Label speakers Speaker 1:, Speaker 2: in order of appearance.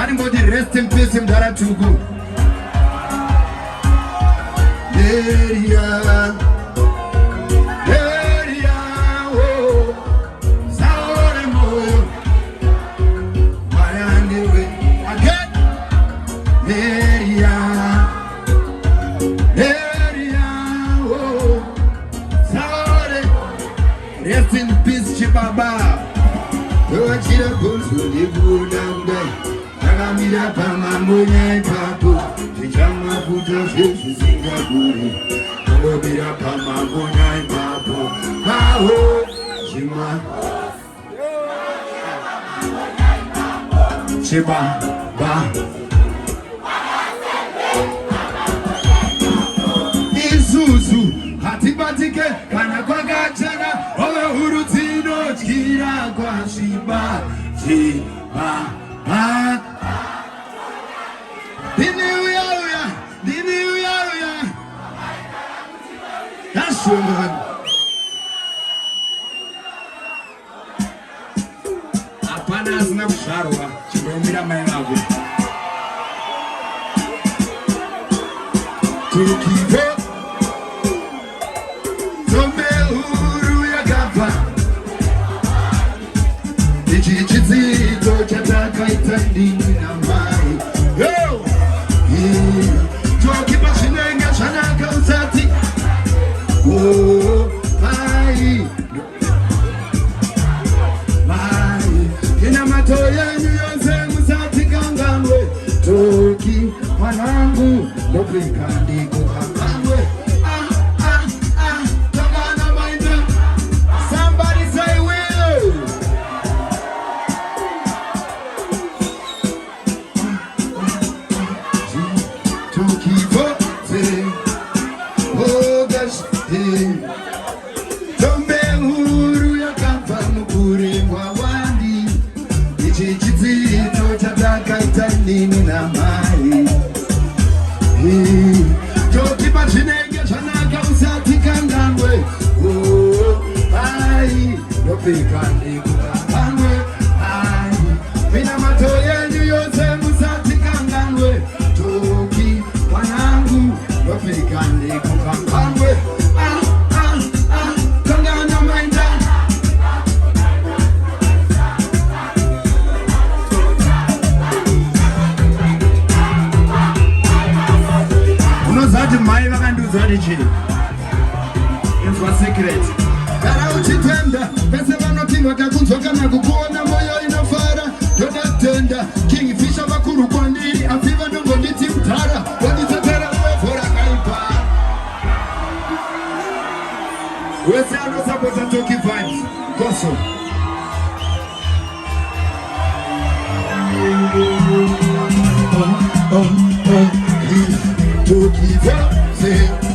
Speaker 1: Anybody rest in peace in Daratugu. Area, oh, Saore Moyo, Mayandiwe, again, area, oh, Saore, rest in peace, Chibaba. Yoachira Gonzo, Libuda, Agamira Pamamoya, Papo, Chama Puta, Singapore, Olobira Pamamoya, Papo, Paho, Chima, Chiba, Ba, Isuzu, Hatibatike, Kanakagachana, Ola Urutino, Kira, Kwashiba, Chiba, Ha. That's so good. Apana zina kusharwa, chibomira mai vangu. Tukivo, tombe huru ya gapa. Ichichizito chataka itandini na mai. Yo! Toki pashinenga chanaka usati. Oh, my, ina matoya nyuyoze musati kangamwe. Toki manangu, lopika ndiko kangamwe. Tangana maita, somebody say will. Toki vote. Tombe huru ya kampa mukuri wawandi. Ichichizito chataka itanini na mai. Toki pachinenge chanaka usati kangangwe. Oh, ai, lopika ndiku kangangwe. Ai, mina matoye nyuyose musati kangangwe. Toki wanangu, lopika ndiku kangangwe. Mai vakandudzwa ndichi inzwa secret kana uchitenda pese vanoti vakakunzwa kana kukuona moyo inofara yodatenda kingfisha vakuru kwandiri asi vanongonditi mtara wanditsetera ovhora kaipa wese anosapota Toki vibes koso Toki vibes